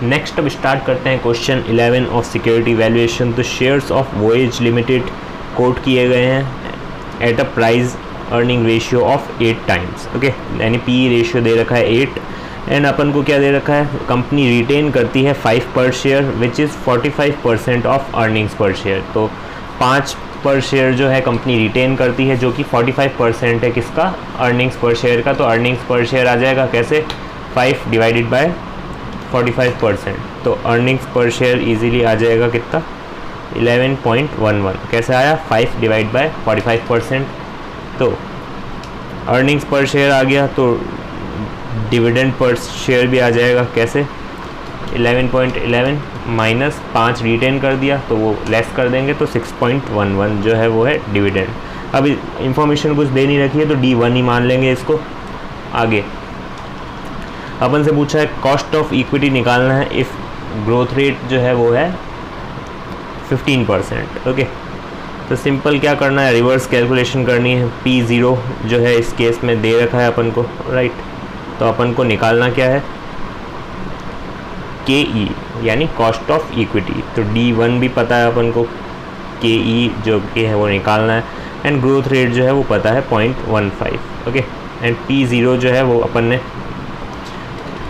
Next अब start करते हैं क्वेश्चन 11 ऑफ सिक्योरिटी वैल्यूएशन। तो shares of voyage limited quote किए गए हैं at a price earning ratio of 8 times. Okay, यानी पी रेशियो दे रखा है 8 एंड अपन को क्या दे रखा है, कंपनी रिटेन करती है 5 पर share which is 45% of earnings पर शेयर। तो 5 पर शेयर जो है कंपनी रिटेन करती है, जो कि 45% है किसका, अर्निंग्स पर शेयर का। तो अर्निंग्स पर शेयर आ जाएगा कैसे, 5 डिवाइडेड बाय 45%। तो अर्निंग्स पर शेयर इजीली आ जाएगा कितना, 11.11। कैसे आया, 5 डिवाइड बाय 45%। तो अर्निंग्स पर शेयर आ गया, तो डिविडेंड पर शेयर भी आ जाएगा कैसे, 11.11 माइनस 5 रिटेन कर दिया तो वो लेस कर देंगे, तो 6.11 जो है वो है डिविडेंड। अब इंफॉर्मेशन कुछ दे नहीं रखी है तो D1 ही मान लेंगे इसको। आगे अपन से पूछा है कॉस्ट ऑफ इक्विटी निकालना है इफ़ ग्रोथ रेट जो है वो है 15%। ओके, तो सिंपल क्या करना है, रिवर्स कैलकुलेशन करनी है। P0 जो है इस केस में दे रखा है अपन को, राइट। तो अपन को निकालना क्या है, KE यानी कॉस्ट ऑफ इक्विटी। तो D1 भी पता है अपन को, KE जो कि है वो निकालना है एंड ग्रोथ रेट जो है वो पता है 0.15। ओके, एंड P0 जो है वो अपन ने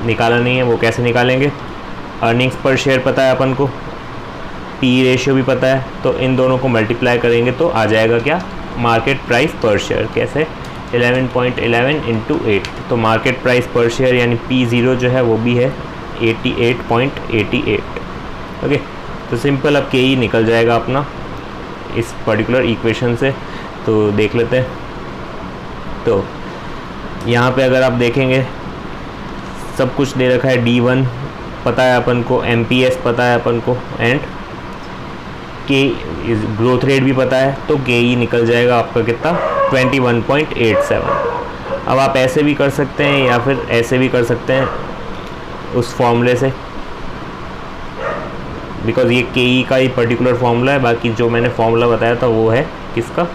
निकाला नहीं है, वो कैसे निकालेंगे, अर्निंग्स पर शेयर पता है अपन को, P रेशियो भी पता है, तो इन दोनों को मल्टीप्लाई करेंगे तो आ जाएगा क्या, मार्केट प्राइस पर शेयर। कैसे, 11.11 इंटू 8। तो मार्केट प्राइस पर शेयर यानी P0 जो है वो भी है 88.88। ओके, तो सिंपल अब KE निकल जाएगा अपना इस पर्टिकुलर इक्वेशन से। तो देख लेते हैं। तो यहाँ पे अगर आप देखेंगे सब कुछ दे रखा है, D1 पता है अपन को, MPS पता है अपन को एंड ग्रोथ रेट भी पता है, तो KE निकल जाएगा आपका कितना, 21.87। अब आप ऐसे भी कर सकते हैं या फिर ऐसे भी कर सकते हैं उस फॉर्मूले से, बिकॉज ये KE का ही पर्टिकुलर फॉर्मूला है। बाकी जो मैंने फॉर्मूला बताया था वो है किसका,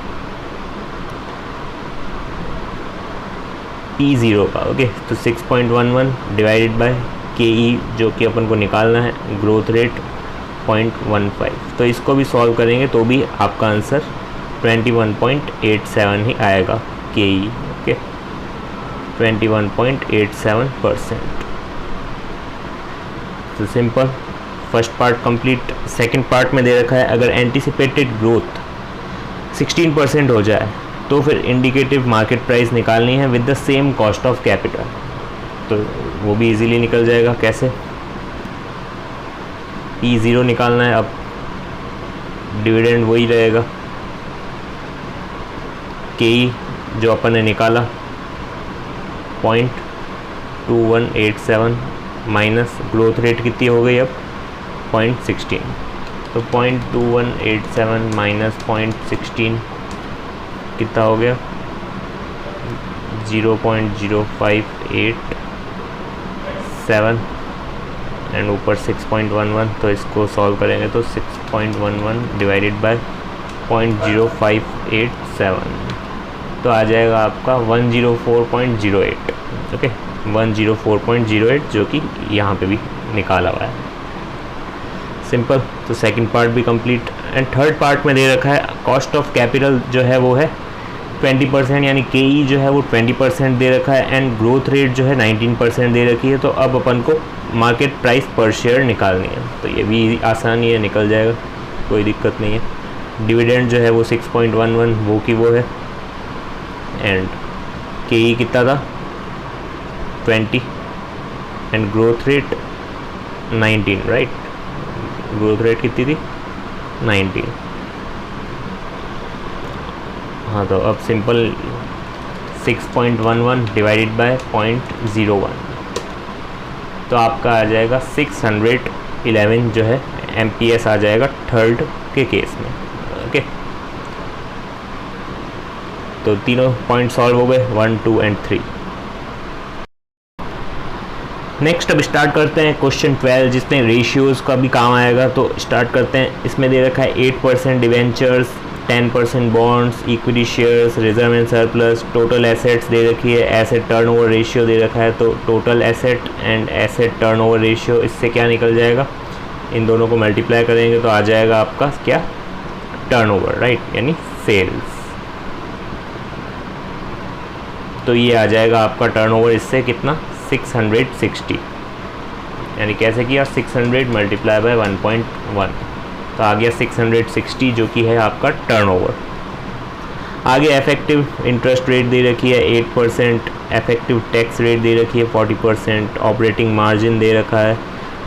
P0 का। ओके, तो 6.11 डिवाइडेड बाय KE जो कि अपन को निकालना है, ग्रोथ रेट 0.15। तो इसको भी सॉल्व करेंगे तो भी आपका आंसर 21.87 ही आएगा KE। ओके, 21.87%। तो simple, first part complete. Second part में दे रखा है अगर एंटिसिपेटेड ग्रोथ 16% हो जाए तो फिर इंडिकेटिव मार्केट प्राइस निकालनी है with the same cost of capital. तो वो भी इजीली निकल जाएगा। कैसे, P0 निकालना है, अब डिविडेंड वही रहेगा, KE जो अपन ने निकाला 0.2187 माइनस ग्रोथ रेट कितनी हो गई अब 0.16। तो 0.2187 माइनस 0.16 कितना हो गया, 0.0587 एंड ऊपर 6.11। तो इसको सॉल्व करेंगे तो 6.11 डिवाइडेड बाय 0.0587 तो आ जाएगा आपका 104.08। ओके, 104.08 जो कि यहाँ पे भी निकाला हुआ है। सिंपल, तो सेकंड पार्ट भी कंप्लीट। एंड थर्ड पार्ट में दे रखा है कॉस्ट ऑफ कैपिटल जो है वो है 20%, यानी KE जो है वो 20% दे रखा है एंड ग्रोथ रेट जो है 19% दे रखी है। तो अब अपन को मार्केट प्राइस पर शेयर निकालनी है। तो ये भी आसानी है, निकल जाएगा, कोई दिक्कत नहीं है। डिविडेंड जो है वो 6.11 वो की वो है एंड KE कितना था 20 and growth rate 19, right. Growth rate कितनी थी 19। हाँ, तो अब सिंपल 6.11 डिवाइडेड बाय 0.01 तो आपका आ जाएगा 611 जो है MPS आ जाएगा थर्ड के केस में। ओके, तो तीनों पॉइंट सॉल्व हो गए, 1, 2 एंड 3। नेक्स्ट अब स्टार्ट करते हैं क्वेश्चन 12 जिसमें रेशियोज़ का भी काम आएगा। तो स्टार्ट करते हैं। इसमें दे रखा है 8% debentures 10% bonds, equity shares, reserve and surplus, total assets दे रखी है, एसेट टर्नओवर रेशियो दे रखा है। तो total asset and asset turnover ratio, इससे क्या निकल जाएगा, इन दोनों को मल्टीप्लाई करेंगे तो आ जाएगा आपका क्या, टर्नओवर, राइट, यानी सेल्स। तो ये आ जाएगा आपका टर्नओवर, इससे कितना 660, यानी कैसे किया 600 मल्टीप्लाई बाय 1.1, तो आ गया 660 जो कि है आपका टर्नओवर। आगे इफेक्टिव इंटरेस्ट रेट दे रखी है 8%, इफेक्टिव टैक्स रेट दे रखी है 40%, ऑपरेटिंग मार्जिन दे रखा है,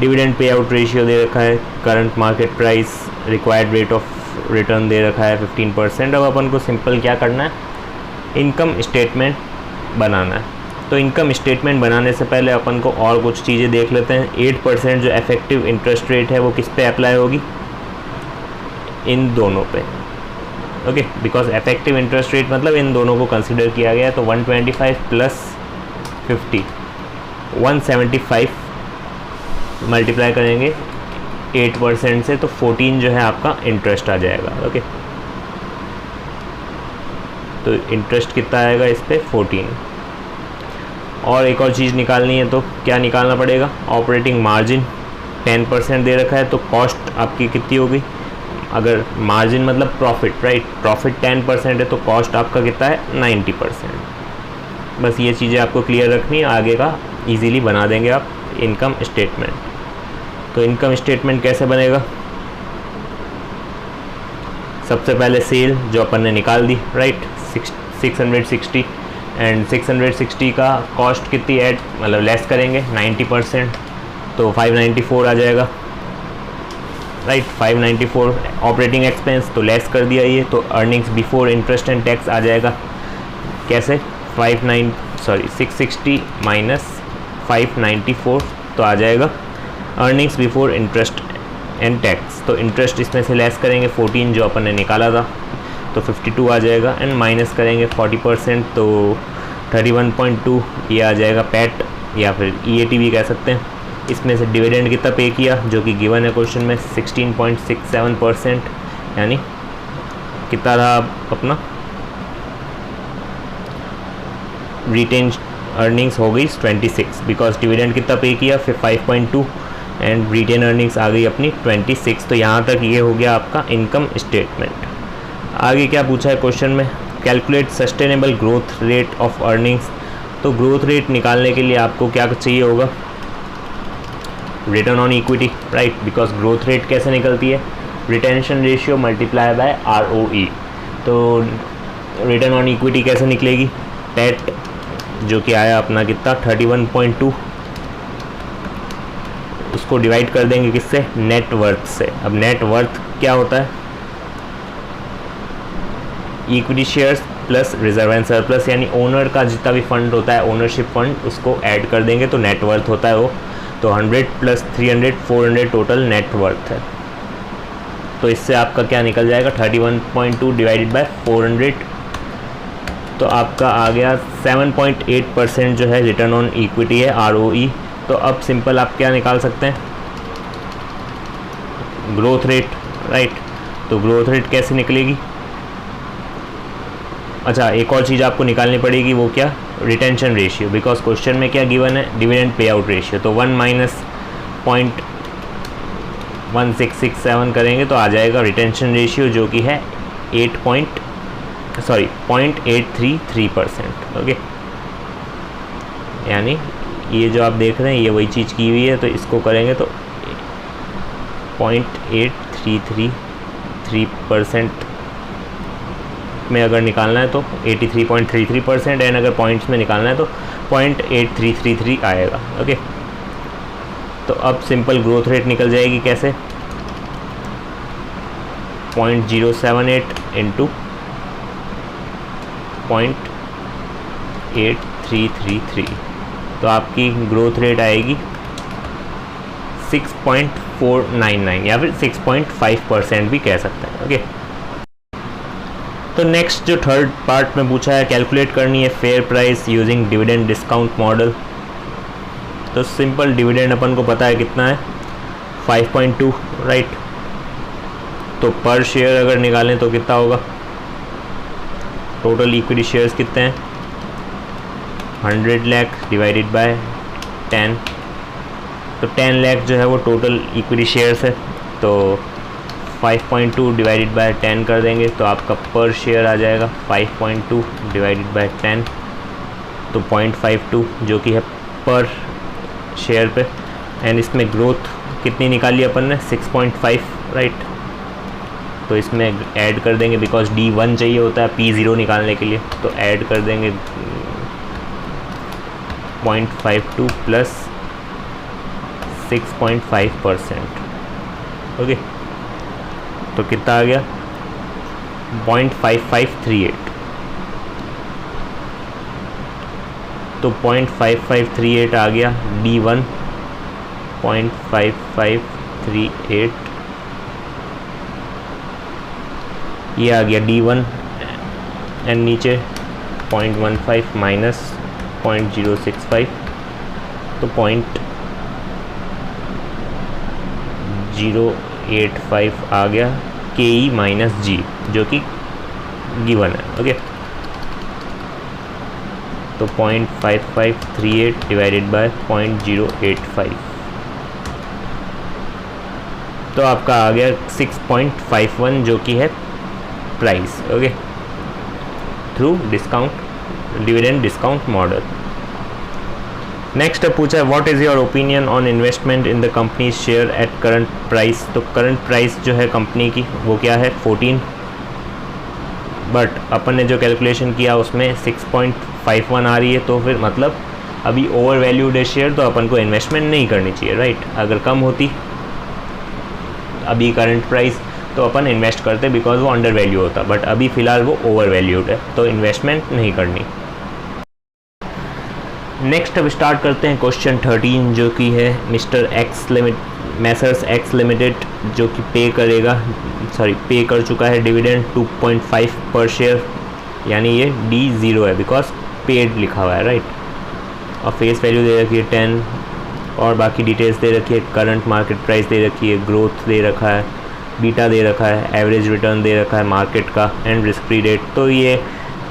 डिविडेंड पे आउट रेशियो दे रखा है, current market price, required rate of return दे रखा है 15%। अब अपन को सिंपल क्या करना है, इनकम स्टेटमेंट बनाना है। तो इनकम स्टेटमेंट बनाने से पहले अपन को और कुछ चीज़ें देख लेते हैं। 8% जो इफेक्टिव इंटरेस्ट रेट है वो किस पे अप्लाई होगी, इन दोनों पे, okay, because effective interest rate मतलब इन दोनों को कंसिडर किया गया है। तो 125 प्लस 50, 175 मल्टीप्लाई करेंगे 8% से, तो 14 जो है आपका इंटरेस्ट आ जाएगा, ओके। तो इंटरेस्ट कितना आएगा इस पर 14। और एक और चीज़ निकालनी है, तो क्या निकालना पड़ेगा, ऑपरेटिंग मार्जिन 10% दे रखा है, तो कॉस्ट आपकी कितनी होगी, अगर मार्जिन मतलब प्रॉफिट, राइट, प्रॉफिट 10% है तो कॉस्ट आपका कितना है 90%। बस ये चीज़ें आपको क्लियर रखनी है, आगे का इजीली बना देंगे आप इनकम स्टेटमेंट। तो इनकम स्टेटमेंट कैसे बनेगा, सबसे पहले सेल जो अपन ने निकाल दी, राइट, 660, एंड 660 का कॉस्ट कितनी ऐड मतलब लेस करेंगे 90%, तो 594 आ जाएगा, राइट, 594। ऑपरेटिंग एक्सपेंस तो लेस कर दिया ये, तो earnings before interest and tax आ जाएगा कैसे, 660 माइनस 594, तो आ जाएगा earnings before interest and tax. तो इंटरेस्ट इसमें से लेस करेंगे 14 जो अपन ने निकाला था, तो 52 आ जाएगा, एंड माइनस करेंगे 40%, तो 31.2 ये आ जाएगा पैट, या फिर EAT भी कह सकते हैं। इसमें से डिविडेंड कितना पे किया जो कि गिवन है क्वेश्चन में 16.67%, यानी कितना रहा अपना रिटेन अर्निंग्स हो गई 26, बिकॉज डिविडेंड कितना पे किया फिर 5.2 एंड रिटेन अर्निंग्स आ गई अपनी 26। तो यहाँ तक ये हो गया आपका इनकम स्टेटमेंट। आगे क्या पूछा है क्वेश्चन में, calculate sustainable growth rate of earnings. तो ग्रोथ रेट निकालने के लिए आपको क्या चाहिए होगा, return on equity, right, because growth rate कैसे निकलती है, retention ratio multiply by ROE। तो रिटर्न ऑन इक्विटी कैसे निकलेगी, पैट जो कि आया अपना कितना 31.2, उसको डिवाइड कर देंगे किससे, नेट वर्थ से। अब नेट वर्थ क्या होता है, equity shares plus reserve and surplus, यानी ओनर का जितना भी फंड होता है, ओनरशिप फंड, उसको ऐड कर देंगे तो नेट वर्थ होता है वो। तो 100 प्लस 300 400 टोटल नेट वर्थ है। तो इससे आपका क्या निकल जाएगा 31.2 डिवाइडेड बाय 400, तो आपका आ गया 7.8% जो है रिटर्न ऑन इक्विटी है, ROE। तो अब सिंपल आप क्या निकाल सकते हैं, ग्रोथ रेट, राइट। तो ग्रोथ रेट कैसे निकलेगी, अच्छा एक और चीज़ आपको निकालनी पड़ेगी, वो क्या, रिटेंशन रेशियो, बिकॉज क्वेश्चन में क्या गिवन है, डिविडेंड पे आउट रेशियो। तो 1 माइनस 0.1667 करेंगे तो आ जाएगा रिटेंशन रेशियो जो कि है 0.833%, ओके। यानी ये जो आप देख रहे हैं ये वही चीज़ की हुई है, तो इसको करेंगे तो 0.8333% में अगर निकालना है तो 83.33%, एंड अगर पॉइंट्स में निकालना है तो 0.8333 आएगा, ओके। तो अब सिंपल ग्रोथ रेट निकल जाएगी कैसे, 0.078 इंटू 0.8333, तो आपकी ग्रोथ रेट आएगी 6.499 या फिर 6.5% भी कह सकते हैं, ओके। तो नेक्स्ट जो थर्ड पार्ट में पूछा है, कैलकुलेट करनी है fair price using dividend discount model. तो सिंपल डिविडेंड अपन को पता है कितना है 5.2, राइट। तो पर शेयर अगर निकालें तो कितना होगा, टोटल इक्विटी शेयर्स कितने हैं, 100 लाख डिवाइडेड बाय 10, तो 10 लाख जो है वो टोटल इक्विटी शेयर्स है। तो 5.2 डिवाइडेड बाय 10 कर देंगे तो आपका पर शेयर आ जाएगा 5.2 डिवाइडेड बाय 10, तो 0.52 जो कि है पर शेयर पे। एंड इसमें ग्रोथ कितनी निकाली अपन ने, 6.5, राइट। तो इसमें ऐड कर देंगे बिकॉज D1 चाहिए होता है P0 निकालने के लिए, तो ऐड कर देंगे 0.52 प्लस 6.5%, ओके। तो कितना आ गया, 0.5538, तो 0.5538 आ गया D1, 0.5538 ये आ गया D1, एंड नीचे 0.15 माइनस 0.065, तो 0.085 आ गया KE माइनस G जो कि गिवन है, ओके। तो 0.5538 डिवाइडेड बाय 0.085, तो आपका आ गया 6.51 जो कि है price, okay, through discount, dividend discount model. Next पूछा है what is your opinion on investment in the company share at current price. तो करंट प्राइस जो है कंपनी की वो क्या है 14, बट अपन ने जो कैलकुलेशन किया उसमें 6.51 आ रही है, तो फिर मतलब अभी ओवर वैल्यूड है शेयर, तो अपन को इन्वेस्टमेंट नहीं करनी चाहिए, राइट। अगर कम होती अभी करंट प्राइस तो अपन इन्वेस्ट करते बिकॉज वो अंडर वैल्यू होता, बट अभी फ़िलहाल वो ओवर वैल्यूड है तो इन्वेस्टमेंट नहीं करनी। नेक्स्ट अब स्टार्ट करते हैं क्वेश्चन 13 जो कि है मैसर्स एक्स लिमिटेड जो कि पे कर चुका है डिविडेंड 2.5 पर शेयर, यानी ये D0 है बिकॉज पेड लिखा हुआ है, राइट। और फेस वैल्यू दे रखी है 10 और बाकी डिटेल्स दे रखी है, करंट मार्केट प्राइस दे रखी है, ग्रोथ दे रखा है, बीटा दे रखा है, एवरेज रिटर्न दे रखा है मार्केट का, एंड रिस्क फ्री रेट। तो ये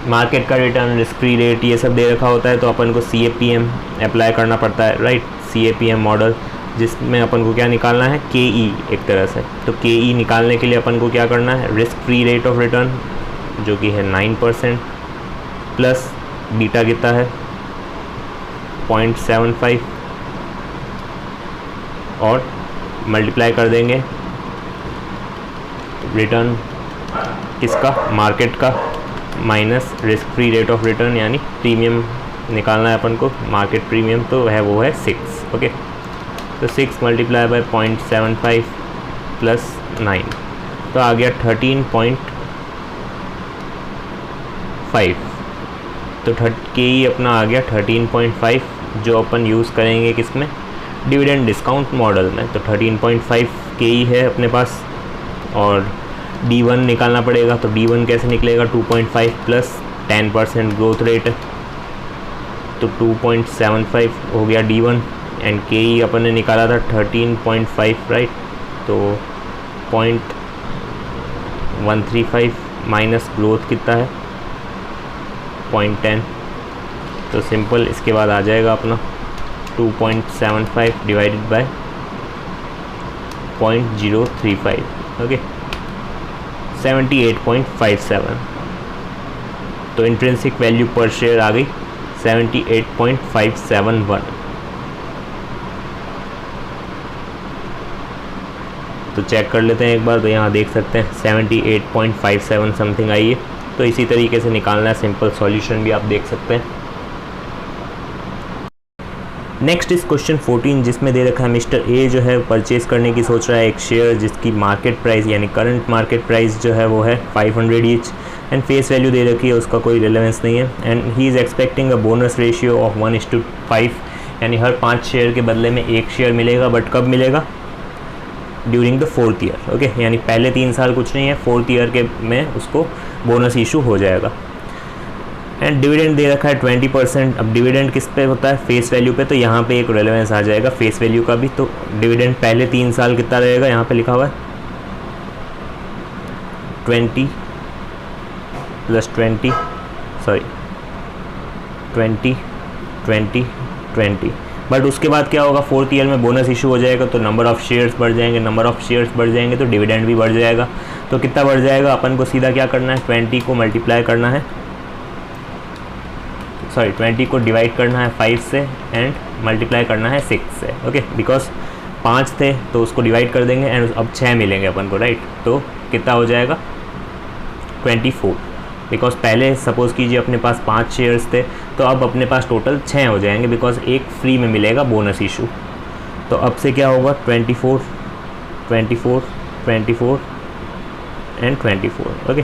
मार्केट का रिटर्न, रिस्क फ्री रेट ये सब दे रखा होता है, तो अपन को CAPM अप्लाई करना पड़ता है, राइट। CAPM मॉडल जिसमें अपन को क्या निकालना है, KE एक तरह से। तो KE निकालने के लिए अपन को क्या करना है, risk free rate of return जो कि है 9% प्लस बीटा कितना है 0.75 और मल्टीप्लाई कर देंगे रिटर्न किसका, मार्केट का, minus risk free rate of return, यानी प्रीमियम निकालना है अपन को, मार्केट प्रीमियम तो है वो है 6, ओके। तो 6 मल्टीप्लाई बाय 0.75 प्लस 9, तो आ गया 13.5, तो KE अपना आ गया 13.5 जो अपन यूज़ करेंगे किसमें, डिविडेंड डिस्काउंट मॉडल में। तो 13.5 KE है अपने पास और D1 निकालना पड़ेगा, तो D1 कैसे निकलेगा, 2.5 प्लस 10% ग्रोथ रेट है, तो 2.75 हो गया D1, एंड KE अपन ने निकाला था 13.5, राइट। तो 0.135 माइनस ग्रोथ कितना है 0.10, तो सिंपल इसके बाद आ जाएगा अपना 2.75 डिवाइडेड बाय 0.035, ओके, 78.57। तो इंट्रिंसिक वैल्यू पर शेयर आ गई 78.571। तो चेक कर लेते हैं एक बार, तो यहाँ देख सकते हैं 78.57 समथिंग आई है। तो इसी तरीके से निकालना है, सिंपल सॉल्यूशन भी आप देख सकते हैं। नेक्स्ट इस क्वेश्चन 14 जिसमें दे रखा है मिस्टर ए जो है परचेज़ करने की सोच रहा है एक शेयर जिसकी मार्केट प्राइस यानी करंट मार्केट प्राइस जो है वो है 500 ईच, एंड फेस वैल्यू दे रखी है, उसका कोई रिलेवेंस नहीं है, and he is expecting a bonus ratio of 1:5, यानी हर 5 शेयर के बदले में 1 शेयर मिलेगा, बट कब मिलेगा, during the 4th year, okay, यानी पहले 3 साल कुछ नहीं है, 4th ईयर के में उसको बोनस इशू हो जाएगा। एंड डिविडेंड दे रखा है 20%। अब डिविडेंड किस पे होता है, फेस वैल्यू पे, तो यहाँ पे एक रेलेवेंस आ जाएगा फेस वैल्यू का भी। तो डिविडेंड पहले 3 साल कितना रहेगा, यहाँ पे लिखा हुआ है 20 प्लस 20 20 बट उसके बाद क्या होगा, 4th ईयर में बोनस इशू हो जाएगा तो नंबर ऑफ़ शेयर्स बढ़ जाएंगे, नंबर ऑफ़ शेयर्स बढ़ जाएंगे तो डिविडेंड भी बढ़ जाएगा। तो कितना बढ़ जाएगा, अपन को सीधा क्या करना है, 20 को मल्टीप्लाई करना है, 20 को डिवाइड करना है 5 से एंड मल्टीप्लाई करना है 6 से। ओके, बिकॉज 5 थे तो उसको डिवाइड कर देंगे एंड अब 6 मिलेंगे अपन को, राइट। तो कितना हो जाएगा 24, बिकॉज पहले सपोज़ कीजिए अपने पास 5 शेयर्स थे तो अब अपने पास टोटल 6 हो जाएंगे, बिकॉज एक फ्री में मिलेगा बोनस इशू। तो अब से क्या होगा 24 and 24। Okay,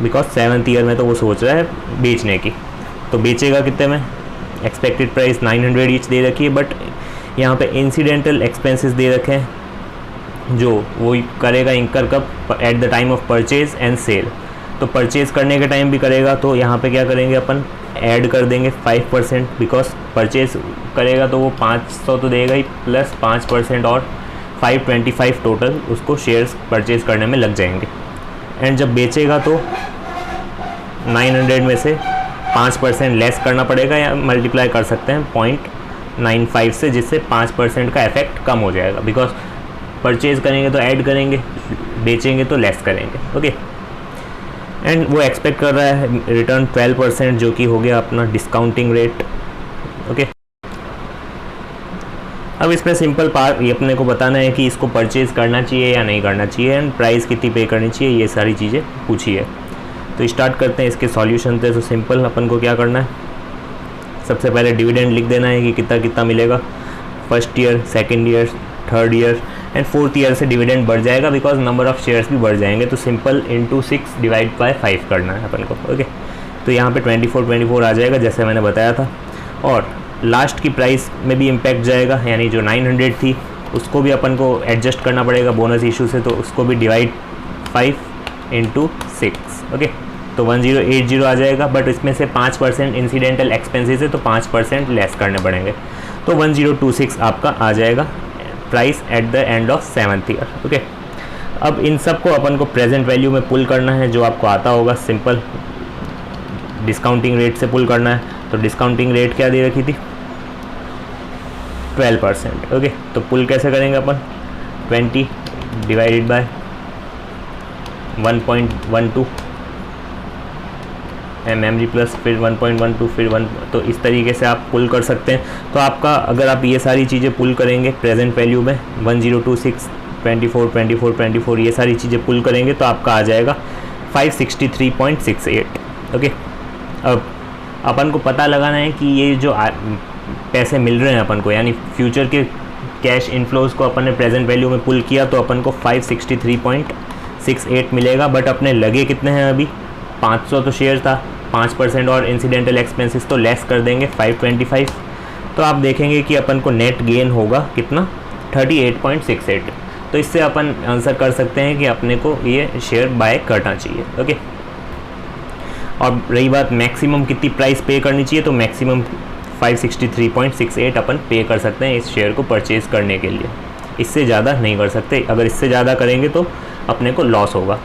because 7th year में तो वो सोच रहा है बेचने की, तो बेचेगा कितने में, एक्सपेक्टेड प्राइस 900 ईच दे रखी है, बट यहाँ पे इंसिडेंटल एक्सपेंसेस दे रखे हैं जो वो करेगा इंकर कब, at the time of purchase and sale. तो परचेज़ करने के टाइम भी करेगा, तो यहाँ पे क्या करेंगे अपन, ऐड कर देंगे 5%, बिकॉज परचेज़ करेगा तो वो 500 तो देगा ही, प्लस 5% और 525 टोटल उसको शेयर्स परचेज़ करने में लग जाएंगे। एंड जब बेचेगा तो 900 में से 5% लेस करना पड़ेगा, या मल्टीप्लाई कर सकते हैं 0.95 से, जिससे 5% का इफेक्ट कम हो जाएगा, बिकॉज परचेज़ करेंगे तो ऐड करेंगे, बेचेंगे तो लेस करेंगे। ओके, एंड वो एक्सपेक्ट कर रहा है रिटर्न 12%, जो कि हो गया अपना डिस्काउंटिंग रेट। ओके, अब इसमें सिंपल पार्ट ये अपने को बताना है कि इसको परचेज़ करना चाहिए या नहीं करना चाहिए, एंड प्राइस कितनी पे करनी चाहिए, ये सारी चीज़ें पूछी है। तो स्टार्ट करते हैं इसके सॉल्यूशन से। तो सिंपल अपन को क्या करना है, सबसे पहले डिविडेंड लिख देना है कि कितना कितना मिलेगा, first year, second year, third year and 4th year से डिविडेंड बढ़ जाएगा, बिकॉज नंबर ऑफ़ शेयर्स भी बढ़ जाएंगे। तो सिंपल इंटू 6 डिवाइड बाय 5 करना है अपन को। ओके, तो यहाँ पे 24 आ जाएगा जैसे मैंने बताया था, और लास्ट की प्राइस में भी इम्पैक्ट जाएगा, यानी जो 900 थी उसको भी अपन को एडजस्ट करना पड़ेगा बोनस इशू से, तो उसको भी डिवाइड 5 इंटू 6। ओके, तो 1080 आ जाएगा, बट इसमें से 5% इंसिडेंटल एक्सपेंसेस है तो 5% लेस करने पड़ेंगे, तो 1026 आपका आ जाएगा price at the end of 7th year. Okay, अब इन सब को अपन को प्रेजेंट वैल्यू में पुल करना है, जो आपको आता होगा, सिंपल डिस्काउंटिंग रेट से पुल करना है। तो डिस्काउंटिंग रेट क्या दे रखी थी, 12%। ओके, तो पुल कैसे करेंगे अपन, 20 डिवाइडेड बाय 1.12 मेमोरी प्लस फिर 1.12 फिर 1, तो इस तरीके से आप पुल कर सकते हैं। तो आपका अगर आप ये सारी चीज़ें पुल करेंगे प्रेजेंट वैल्यू में 1026, 24 ये सारी चीज़ें पुल करेंगे तो आपका आ जाएगा 563.68। ओके, अब अपन को पता लगाना है कि ये जो पैसे मिल रहे हैं अपन को, यानी फ्यूचर के कैश इनफ्लोज को अपन ने प्रेजेंट वैल्यू में पुल किया तो अपन को 563.68 मिलेगा, बट अपने लगे कितने हैं अभी, 500 तो शेयर था, 5% और इंसिडेंटल एक्सपेंसेस तो लेस कर देंगे 525, तो आप देखेंगे कि अपन को नेट गेन होगा कितना, 38.68। तो इससे अपन आंसर कर सकते हैं कि अपने को ये शेयर बाय करना चाहिए। ओके, और रही बात मैक्सिमम कितनी प्राइस पे करनी चाहिए, तो मैक्सिमम 563.68 अपन पे कर सकते हैं इस शेयर को परचेज़ करने के लिए, इससे ज़्यादा नहीं कर सकते। अगर इससे ज़्यादा करेंगे तो अपने को लॉस होगा।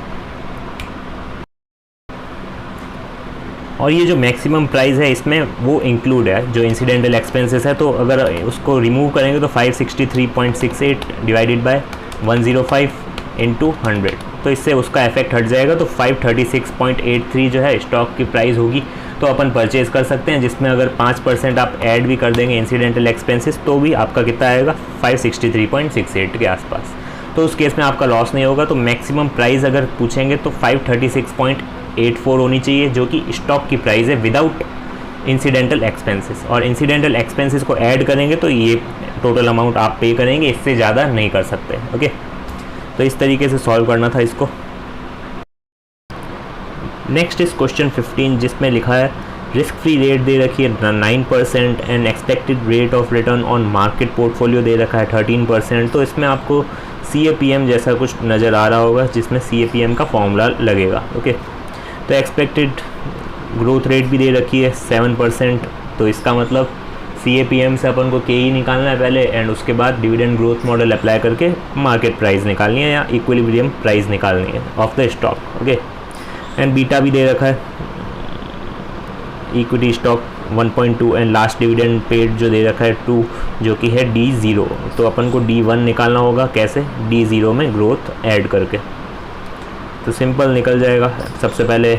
और ये जो मैक्सिमम प्राइस है इसमें वो इंक्लूड है जो इंसिडेंटल एक्सपेंसेस है, तो अगर उसको रिमूव करेंगे तो 563.68 डिवाइडेड बाय 105 इंटू 100, तो इससे उसका इफेक्ट हट जाएगा। तो 536.83 जो है स्टॉक की प्राइस होगी, तो अपन परचेज़ कर सकते हैं, जिसमें अगर 5% आप ऐड भी कर देंगे इंसिडेंटल एक्सपेंसेस तो भी आपका कितना आएगा, 563.68 के आसपास। तो उस केस में आपका लॉस नहीं होगा। तो मैक्सिमम प्राइस अगर पूछेंगे तो 536.84 होनी चाहिए, जो कि स्टॉक की प्राइस है विदाउट इंसिडेंटल एक्सपेंसेस, और इंसिडेंटल एक्सपेंसेस को ऐड करेंगे तो ये टोटल अमाउंट आप पे करेंगे, इससे ज़्यादा नहीं कर सकते। ओके, तो इस तरीके से सॉल्व करना था इसको। नेक्स्ट इज क्वेश्चन 15, जिसमें लिखा है रिस्क फ्री रेट दे रखी है 9% and expected rate of return on market portfolio दे रखा है 13%। तो इसमें आपको CAPM जैसा कुछ नज़र आ रहा होगा, जिसमें CAPM का फॉर्मूला लगेगा। ओके, तो एक्सपेक्टेड ग्रोथ रेट भी दे रखी है 7%, तो इसका मतलब CAPM से अपन को KE निकालना है पहले, एंड उसके बाद डिविडेंड ग्रोथ मॉडल अप्लाई करके मार्केट प्राइस निकालनी है या इक्विलिब्रियम प्राइस निकालनी है of the stock. Okay, and beta भी दे रखा है, equity stock 1.2 and last dividend paid जो दे रखा है 2, जो कि है D0। तो अपन को D1 निकालना होगा, कैसे? D0 में ग्रोथ ऐड करके। तो सिंपल निकल जाएगा। सबसे पहले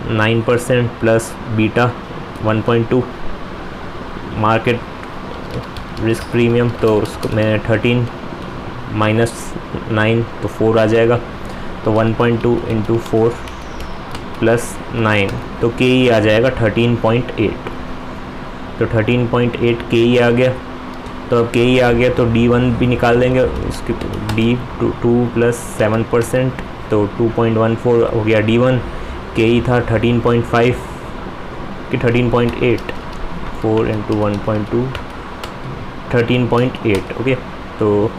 9% plus beta 1.2 market risk premium, तो उसको मैं 13 माइनस 9 तो 4 आ जाएगा। तो 1.2 इंटू 4 प्लस 9 तो KE आ जाएगा 13.8। तो 13.8 KE आ गया। तो अब KE आ गया तो D1 भी निकाल देंगे, उसके D2 प्लस 7% तो 2.14 हो गया D1। KE था 13.5 कि 13.8, 4 इंटू 1.2 13.8। ओके, तो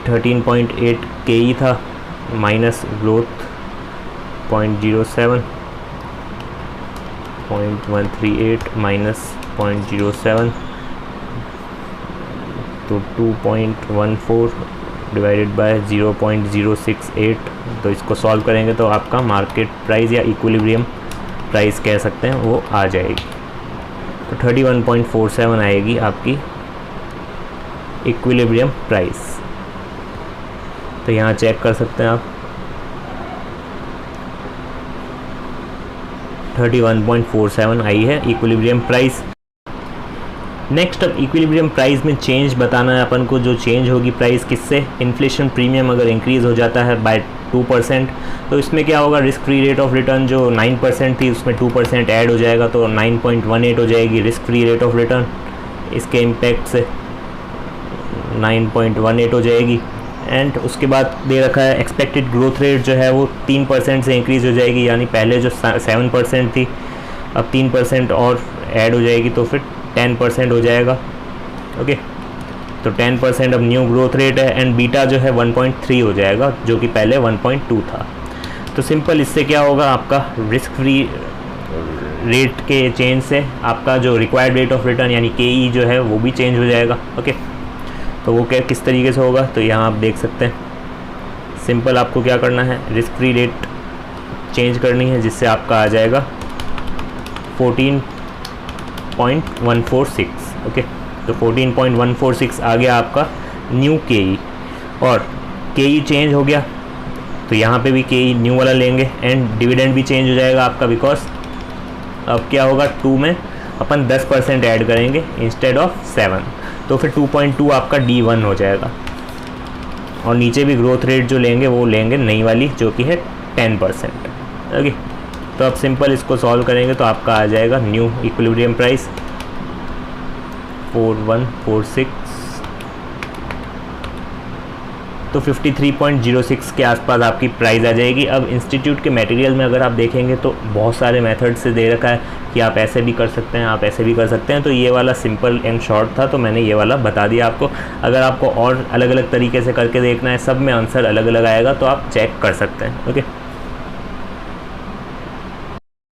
13.8 KE था माइनस ग्रोथ 0.07, 0.138 माइनस 0.07 तो 2.14 डिवाइडेड बाय 0.068। तो इसको सॉल्व करेंगे तो आपका मार्केट प्राइस या इक्विलिब्रियम प्राइस कह सकते हैं वो आ जाएगी। तो 31.47 आएगी आपकी इक्विलिब्रियम प्राइस। तो यहाँ चेक कर सकते हैं आप 31.47 आई है इक्विलिब्रियम प्राइस। नेक्स्ट अब इक्विलिब्रियम प्राइस में चेंज बताना है अपन को। जो चेंज होगी प्राइस किससे? इन्फ्लेशन प्रीमियम अगर इंक्रीज़ हो जाता है बाय 2%, तो इसमें क्या होगा? Risk free rate of return जो 9% थी उसमें 2% ऐड हो जाएगा, तो 9.18 हो जाएगी risk free rate of return. इसके इम्पैक्ट से 9.18 हो जाएगी। एंड उसके बाद दे रखा है एक्सपेक्टेड ग्रोथ रेट जो है वो 3% से इंक्रीज़ हो जाएगी, यानी पहले जो 7% थी अब 3% और ऐड हो जाएगी, तो फिर 10% हो जाएगा। ओके, तो 10% अब न्यू ग्रोथ रेट है। एंड बीटा जो है 1.3 हो जाएगा, जो कि पहले 1.2 था। तो सिंपल इससे क्या होगा? आपका रिस्क फ्री रेट के चेंज से आपका जो रिक्वायर्ड रेट ऑफ रिटर्न यानी KE जो है वो भी चेंज हो जाएगा। ओके, तो वो क्या किस तरीके से होगा? तो यहाँ आप देख सकते हैं। सिंपल आपको क्या करना है? रिस्क फ्री रेट चेंज करनी है, जिससे आपका आ जाएगा 14.146। ओके, तो 14.146 आ गया आपका न्यू KE। और KE चेंज हो गया तो यहाँ पे भी KE न्यू वाला लेंगे। एंड डिविडेंड भी चेंज हो जाएगा आपका, बिकॉज अब क्या होगा? 2 में अपन 10% ऐड करेंगे इंस्टेड ऑफ 7, तो फिर 2.2 आपका D1 हो जाएगा। और नीचे भी ग्रोथ रेट जो लेंगे वो लेंगे नई वाली, जो कि है 10%। ओके, तो अब सिंपल इसको सॉल्व करेंगे तो आपका आ जाएगा न्यू इक्विलिब्रियम प्राइस 4146, तो 53.06 के आसपास आपकी प्राइस आ जाएगी। अब इंस्टीट्यूट के मटेरियल में अगर आप देखेंगे तो बहुत सारे मेथड से दे रखा है कि आप ऐसे भी कर सकते हैं, आप ऐसे भी कर सकते हैं। तो ये वाला सिंपल एंड शॉर्ट था, तो मैंने ये वाला बता दिया आपको। अगर आपको और अलग अलग तरीके से करके देखना है, सब में आंसर अलग अलग आएगा, तो आप चेक कर सकते हैं। ओके।